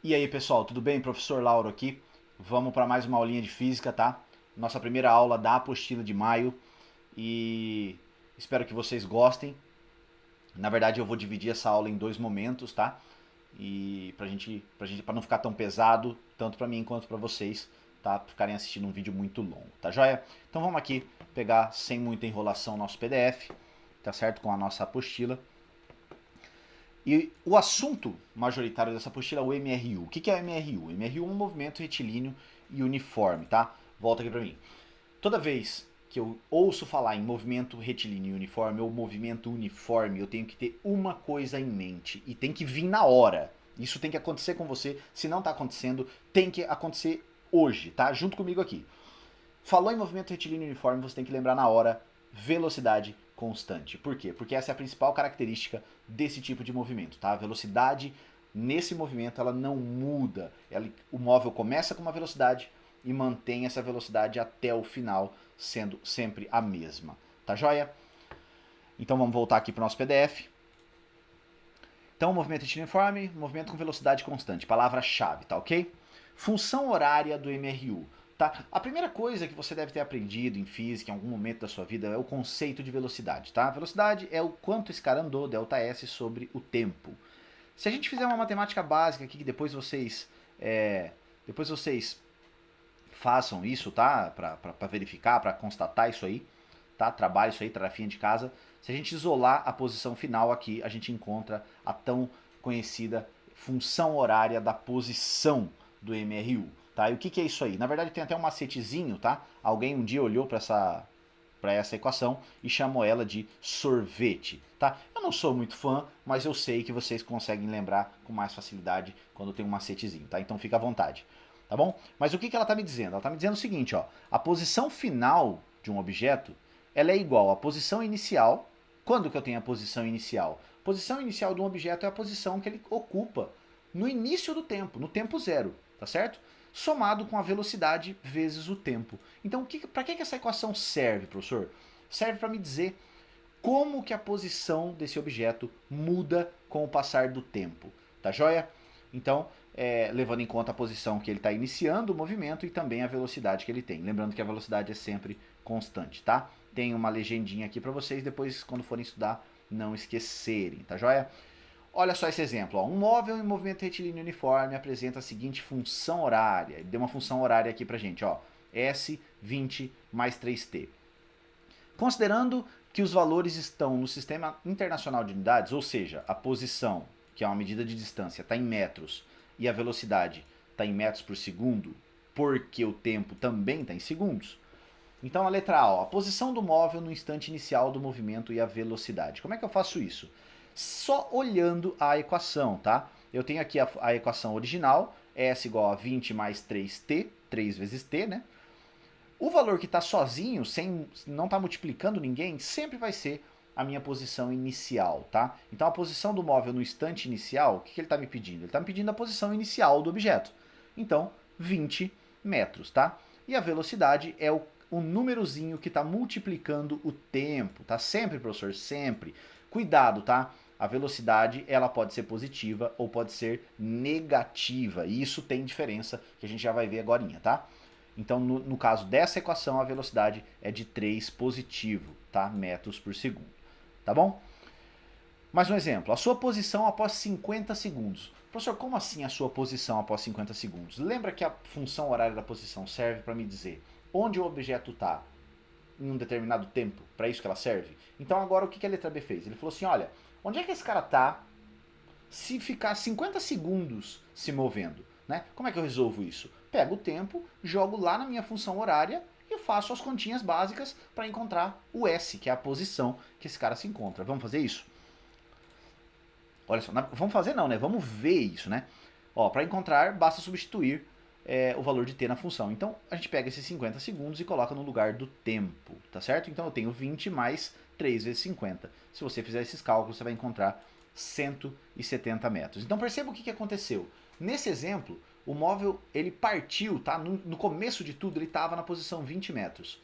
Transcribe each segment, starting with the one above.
E aí pessoal, tudo bem? Professor Lauro aqui. Vamos para mais uma aulinha de física, tá? Nossa primeira aula da apostila de maio e espero que vocês gostem. Na verdade eu vou dividir essa aula em dois momentos, tá? E para não ficar tão pesado, tanto para mim quanto para vocês, tá? Pra ficarem assistindo um vídeo muito longo, tá joia? Então vamos aqui pegar sem muita enrolação nosso PDF, tá certo? Com a nossa apostila. E o assunto majoritário dessa apostila é o MRU. O que é o MRU? O MRU é um movimento retilíneo e uniforme, tá? Volta aqui para mim. Toda vez que eu ouço falar em movimento retilíneo e uniforme ou movimento uniforme, eu tenho que ter uma coisa em mente e tem que vir na hora. Isso tem que acontecer com você. Se não está acontecendo, tem que acontecer hoje, tá? Junto comigo aqui. Falou em movimento retilíneo e uniforme, você tem que lembrar na hora velocidade constante. Por quê? Porque essa é a principal característica desse tipo de movimento, tá? A velocidade nesse movimento ela não muda. O móvel começa com uma velocidade e mantém essa velocidade até o final, sendo sempre a mesma. Tá joia? Então vamos voltar aqui para o nosso PDF. Então, movimento retilíneo uniforme, movimento com velocidade constante, palavra-chave, tá ok? Função horária do MRU. Tá? A primeira coisa que você deve ter aprendido em física em algum momento da sua vida é o conceito de velocidade. Tá? Velocidade é o quanto esse cara andou, ΔS, sobre o tempo. Se a gente fizer uma matemática básica aqui, que depois vocês façam isso, tá? Para verificar, para constatar isso aí, tá? Trabalhe isso aí, tarefinha de casa. Se a gente isolar a posição final aqui, a gente encontra a tão conhecida função horária da posição do MRU. Tá? E o que é isso aí? Na verdade tem até um macetezinho, tá? Alguém um dia olhou para essa equação e chamou ela de sorvete, tá? Eu não sou muito fã, mas eu sei que vocês conseguem lembrar com mais facilidade quando tem um macetezinho, tá? Então fica à vontade, tá bom? Mas o que ela está me dizendo? Ela está me dizendo o seguinte, ó, a posição final de um objeto, ela é igual à posição inicial. Quando que eu tenho a posição inicial? A posição inicial de um objeto é a posição que ele ocupa no início do tempo, no tempo zero, tá certo? Somado com a velocidade vezes o tempo. Então, para que essa equação serve, professor? Serve para me dizer como que a posição desse objeto muda com o passar do tempo. Tá joia? Então, levando em conta a posição que ele está iniciando o movimento e também a velocidade que ele tem. Lembrando que a velocidade é sempre constante, tá? Tem uma legendinha aqui para vocês, depois quando forem estudar, não esquecerem, tá joia? Olha só esse exemplo. Ó. Um móvel em movimento retilíneo uniforme apresenta a seguinte função horária. Ele deu uma função horária aqui pra gente. Ó. S20 mais 3t. Considerando que os valores estão no Sistema Internacional de Unidades, ou seja, a posição, que é uma medida de distância, está em metros, e a velocidade está em metros por segundo, porque o tempo também está em segundos. Então a letra A, ó, a posição do móvel no instante inicial do movimento e a velocidade. Como é que eu faço isso? Só olhando a equação, tá? Eu tenho aqui a equação original, S igual a 20 mais 3t, 3 vezes t, né? O valor que está sozinho, sem não está multiplicando ninguém, sempre vai ser a minha posição inicial, tá? Então a posição do móvel no instante inicial, o que ele está me pedindo? Ele está me pedindo a posição inicial do objeto. Então, 20 metros, tá? E a velocidade é o númerozinho que está multiplicando o tempo, tá? Sempre, professor, sempre. Cuidado, tá? A velocidade ela pode ser positiva ou pode ser negativa. E isso tem diferença que a gente já vai ver agora, tá? Então, no caso dessa equação, a velocidade é de 3 positivo, tá? Metros por segundo. Tá bom? Mais um exemplo. A sua posição após 50 segundos. Professor, como assim a sua posição após 50 segundos? Lembra que a função horária da posição serve para me dizer onde o objeto está em um determinado tempo? Para isso que ela serve? Então agora o que a letra B fez? Ele falou assim, olha, onde é que esse cara está se ficar 50 segundos se movendo? Né? Como é que eu resolvo isso? Pego o tempo, jogo lá na minha função horária e faço as continhas básicas para encontrar o S, que é a posição que esse cara se encontra. Vamos fazer isso? Olha só, vamos fazer não, né? Vamos ver isso, né? Ó, para encontrar, basta substituir o valor de t na função. Então, a gente pega esses 50 segundos e coloca no lugar do tempo, tá certo? Então, eu tenho 20 mais 3 vezes 50. Se você fizer esses cálculos, você vai encontrar 170 metros. Então, perceba o que aconteceu. Nesse exemplo, o móvel ele partiu, tá? No começo de tudo, ele estava na posição 20 metros.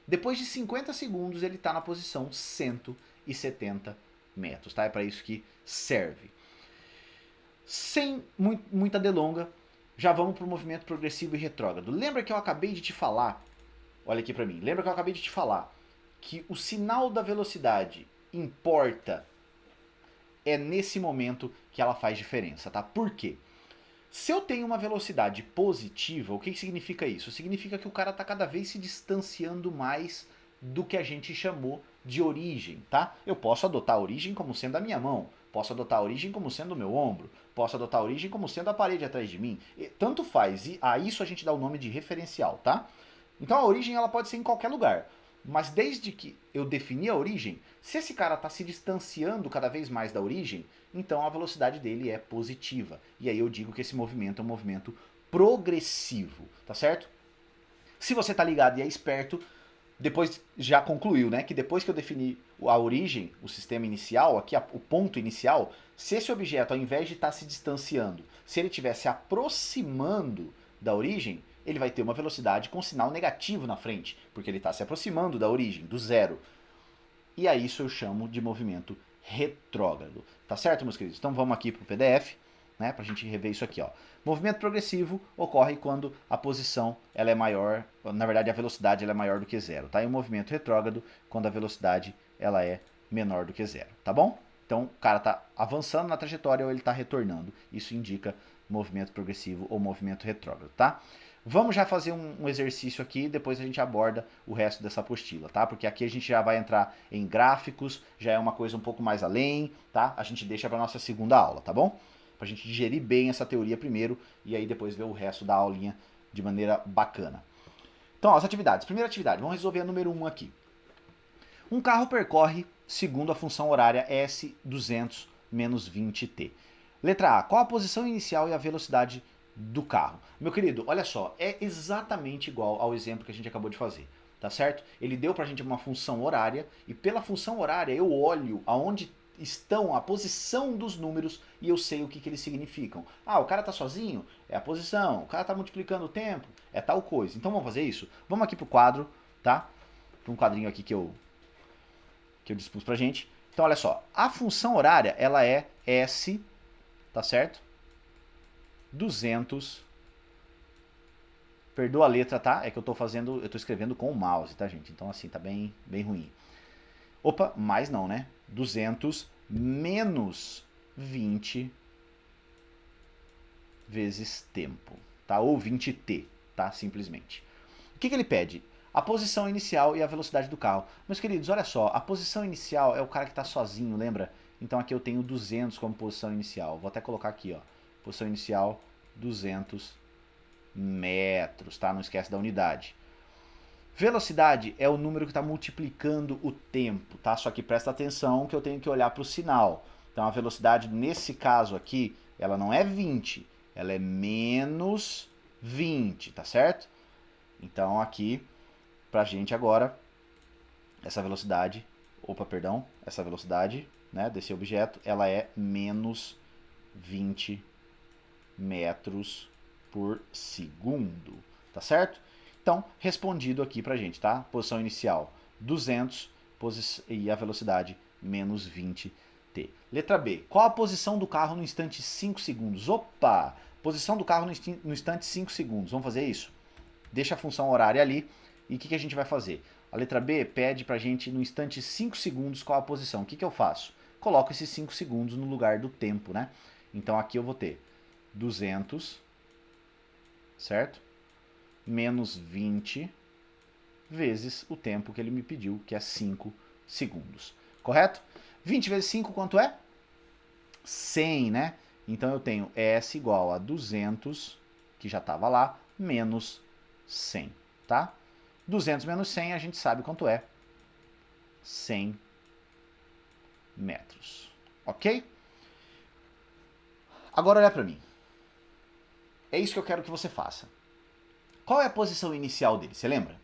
Depois de 50 segundos, ele está na posição 170 metros, tá? É para isso que serve. Sem muita delonga, já vamos para o movimento progressivo e retrógrado. Lembra que eu acabei de te falar, olha aqui para mim, lembra que eu acabei de te falar que o sinal da velocidade importa, é nesse momento que ela faz diferença, tá? Por quê? Se eu tenho uma velocidade positiva, o que significa isso? Significa que o cara está cada vez se distanciando mais do que a gente chamou de origem, tá? Eu posso adotar a origem como sendo a minha mão, posso adotar a origem como sendo o meu ombro, posso adotar a origem como sendo a parede atrás de mim. Tanto faz, e a isso a gente dá o nome de referencial, tá? Então a origem ela pode ser em qualquer lugar. Mas desde que eu defini a origem, se esse cara está se distanciando cada vez mais da origem, então a velocidade dele é positiva. E aí eu digo que esse movimento é um movimento progressivo, tá certo? Se você tá ligado e é esperto, depois já concluiu, né, que depois que eu defini a origem, o sistema inicial, aqui o ponto inicial, se esse objeto ao invés de estar se distanciando, se ele estiver se aproximando da origem, ele vai ter uma velocidade com sinal negativo na frente, porque ele está se aproximando da origem, do zero. E a isso eu chamo de movimento retrógrado. Tá certo, meus queridos? Então vamos aqui para o PDF, né, para a gente rever isso aqui. Ó. Movimento progressivo ocorre quando a posição ela é maior, na verdade a velocidade ela é maior do que zero. Tá? E o movimento retrógrado quando a velocidade ela é menor do que zero. Tá bom? Então o cara está avançando na trajetória ou ele está retornando. Isso indica movimento progressivo ou movimento retrógrado. Tá? Vamos já fazer um exercício aqui, depois a gente aborda o resto dessa apostila, tá? Porque aqui a gente já vai entrar em gráficos, já é uma coisa um pouco mais além, tá? A gente deixa para nossa segunda aula, tá bom? Pra gente digerir bem essa teoria primeiro e aí depois ver o resto da aulinha de maneira bacana. Então, ó, as atividades. Primeira atividade, vamos resolver a número 1 aqui. Um carro percorre segundo a função horária S200 menos 20t. Letra A, qual a posição inicial e a velocidade do carro? Meu querido, olha só, é exatamente igual ao exemplo que a gente acabou de fazer, tá certo? Ele deu pra gente uma função horária e pela função horária eu olho aonde estão a posição dos números e eu sei o que eles significam. Ah, o cara tá sozinho? É a posição. O cara tá multiplicando o tempo? É tal coisa. Então vamos fazer isso? Vamos aqui pro quadro, tá? Para um quadrinho aqui que eu dispus pra gente. Então olha só, a função horária ela é S, tá certo? 200, perdoa a letra, tá? É que eu tô escrevendo com o mouse, tá, gente? Então assim, tá bem ruim. Opa, mais não, né? 200 menos 20 vezes tempo, tá? Ou 20t, tá? Simplesmente. O que ele pede? A posição inicial e a velocidade do carro. Meus queridos, olha só, a posição inicial é o cara que está sozinho, lembra? Então aqui eu tenho 200 como posição inicial. Vou até colocar aqui, ó. Posição inicial, 200 metros, tá? Não esquece da unidade. Velocidade é o número que está multiplicando o tempo, tá? Só que presta atenção que eu tenho que olhar para o sinal. Então a velocidade, nesse caso aqui, ela não é 20, ela é menos 20, tá certo? Então aqui, pra gente agora, essa velocidade, essa velocidade, né, desse objeto, ela é menos 20 metros por segundo, tá certo? Então, respondido aqui pra gente, tá? Posição inicial 200 e a velocidade menos 20t. Letra B. Qual a posição do carro no instante 5 segundos? Opa! Posição do carro no instante 5 segundos. Vamos fazer isso? Deixa a função horária ali. E o que a gente vai fazer? A letra B pede pra gente no instante 5 segundos qual a posição. O que eu faço? Coloco esses 5 segundos no lugar do tempo, né? Então aqui eu vou ter 200, certo? Menos 20 vezes o tempo que ele me pediu, que é 5 segundos. Correto? 20 vezes 5 quanto é? 100, né? Então eu tenho S igual a 200, que já estava lá, menos 100, tá? 200 menos 100 a gente sabe quanto é. 100 metros. Ok? Agora olha para mim. É isso que eu quero que você faça. Qual é a posição inicial dele? Você lembra?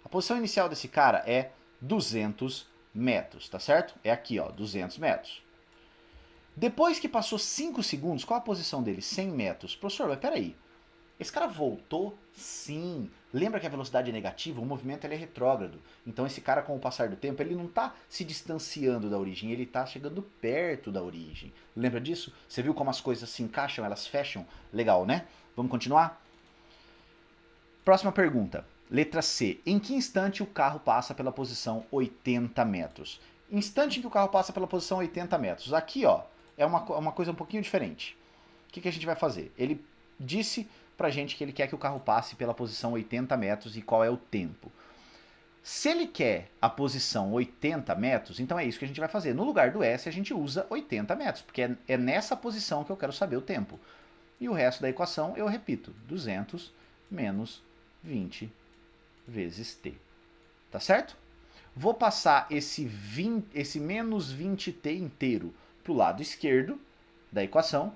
A posição inicial desse cara é 200 metros, tá certo? É aqui, ó, 200 metros. Depois que passou 5 segundos, qual a posição dele? 100 metros. Professor, mas peraí. Esse cara voltou? Sim. Lembra que a velocidade é negativa? O movimento ele é retrógrado. Então esse cara, com o passar do tempo, ele não está se distanciando da origem, ele está chegando perto da origem. Lembra disso? Você viu como as coisas se encaixam, elas fecham? Legal, né? Vamos continuar? Próxima pergunta. Letra C. Em que instante o carro passa pela posição 80 metros? Instante em que o carro passa pela posição 80 metros. Aqui, ó, é uma coisa um pouquinho diferente. O que a gente vai fazer? Ele disse pra gente que ele quer que o carro passe pela posição 80 metros e qual é o tempo. Se ele quer a posição 80 metros, então é isso que a gente vai fazer. No lugar do S, a gente usa 80 metros, porque é nessa posição que eu quero saber o tempo. E o resto da equação, eu repito, 200 menos 20 vezes t. Tá certo? Vou passar esse menos 20t inteiro para o lado esquerdo da equação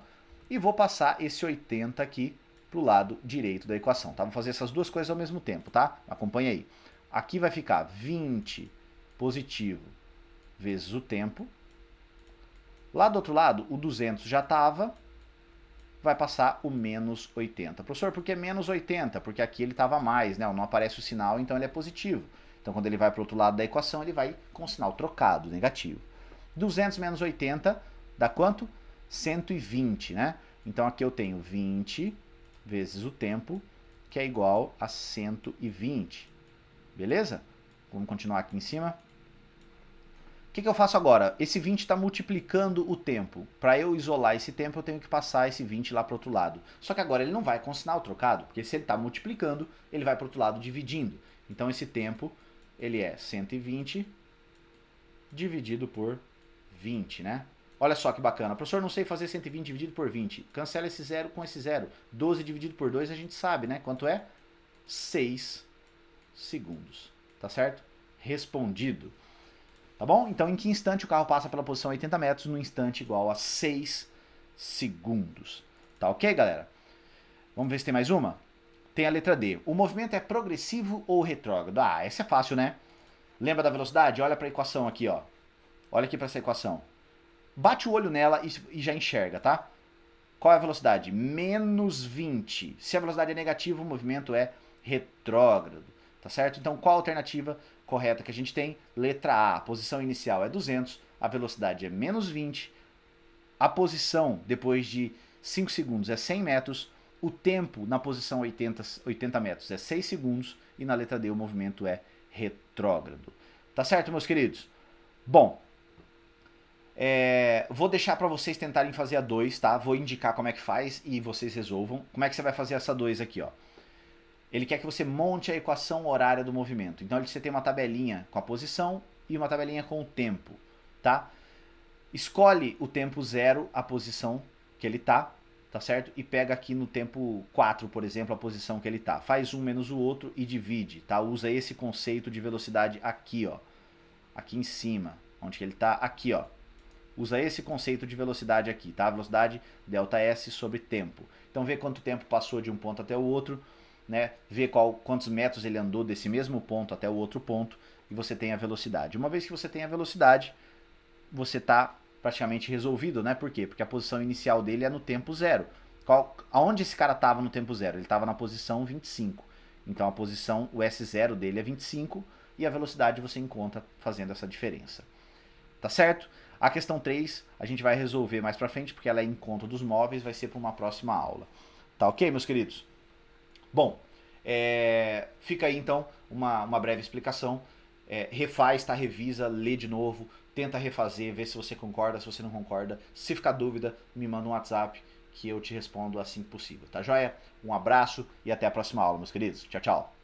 e vou passar esse 80 aqui para o lado direito da equação. Tá? Vou fazer essas duas coisas ao mesmo tempo, tá? Acompanha aí. Aqui vai ficar 20 positivo vezes o tempo. Lá do outro lado, o 200 já estava, vai passar o menos 80. Professor, por que menos 80? Porque aqui ele estava mais, né? Não aparece o sinal, então ele é positivo. Então quando ele vai para o outro lado da equação, ele vai com o sinal trocado, negativo. 200 menos 80 dá quanto? 120, né? Então aqui eu tenho 20 vezes o tempo, que é igual a 120. Beleza? Vamos continuar aqui em cima. O que eu faço agora? Esse 20 está multiplicando o tempo. Para eu isolar esse tempo, eu tenho que passar esse 20 lá para o outro lado. Só que agora ele não vai com sinal trocado, porque se ele está multiplicando, ele vai para o outro lado dividindo. Então esse tempo, ele é 120 dividido por 20, né? Olha só que bacana. Professor, não sei fazer 120 dividido por 20. Cancela esse zero com esse zero. 12 dividido por 2 a gente sabe, né? Quanto é? 6 segundos. Tá certo? Respondido. Tá bom? Então, em que instante o carro passa pela posição 80 metros? No instante igual a 6 segundos. Tá ok, galera? Vamos ver se tem mais uma? Tem a letra D. O movimento é progressivo ou retrógrado? Ah, essa é fácil, né? Lembra da velocidade? Olha para a equação aqui, ó. Olha aqui para essa equação. Bate o olho nela e já enxerga, tá? Qual é a velocidade? Menos 20. Se a velocidade é negativa, o movimento é retrógrado. Tá certo? Então, qual a alternativa correta que a gente tem? Letra A. A posição inicial é 200, a velocidade é menos 20, a posição depois de 5 segundos é 100 metros, o tempo na posição 80 metros é 6 segundos e na letra D o movimento é retrógrado. Tá certo, meus queridos? Bom, vou deixar para vocês tentarem fazer a 2, tá? Vou indicar como é que faz e vocês resolvam. Como é que você vai fazer essa 2 aqui, ó? Ele quer que você monte a equação horária do movimento. Então você tem uma tabelinha com a posição e uma tabelinha com o tempo, tá? Escolhe o tempo 0, a posição que ele tá certo? E pega aqui no tempo 4, por exemplo, a posição que ele tá. Faz um menos o outro e divide, tá? Usa esse conceito de velocidade aqui, ó. Aqui em cima, onde que ele tá? Aqui, ó. Usa esse conceito de velocidade aqui, tá? Velocidade ΔS sobre tempo. Então vê quanto tempo passou de um ponto até o outro, né? Vê quantos metros ele andou desse mesmo ponto até o outro ponto e você tem a velocidade. Uma vez que você tem a velocidade, você está praticamente resolvido, né? Por quê? Porque a posição inicial dele é no tempo 0. Aonde esse cara estava no tempo 0? Ele estava na posição 25. Então a posição, o S0 dele é 25 e a velocidade você encontra fazendo essa diferença. Tá certo? A questão 3 a gente vai resolver mais pra frente, porque ela é em conta dos móveis, vai ser para uma próxima aula. Tá ok, meus queridos? Bom, fica aí então uma breve explicação. Refaz, tá? Revisa, lê de novo, tenta refazer, vê se você concorda, se você não concorda. Se ficar dúvida, me manda um WhatsApp que eu te respondo assim que possível, tá joia? Um abraço e até a próxima aula, meus queridos. Tchau, tchau.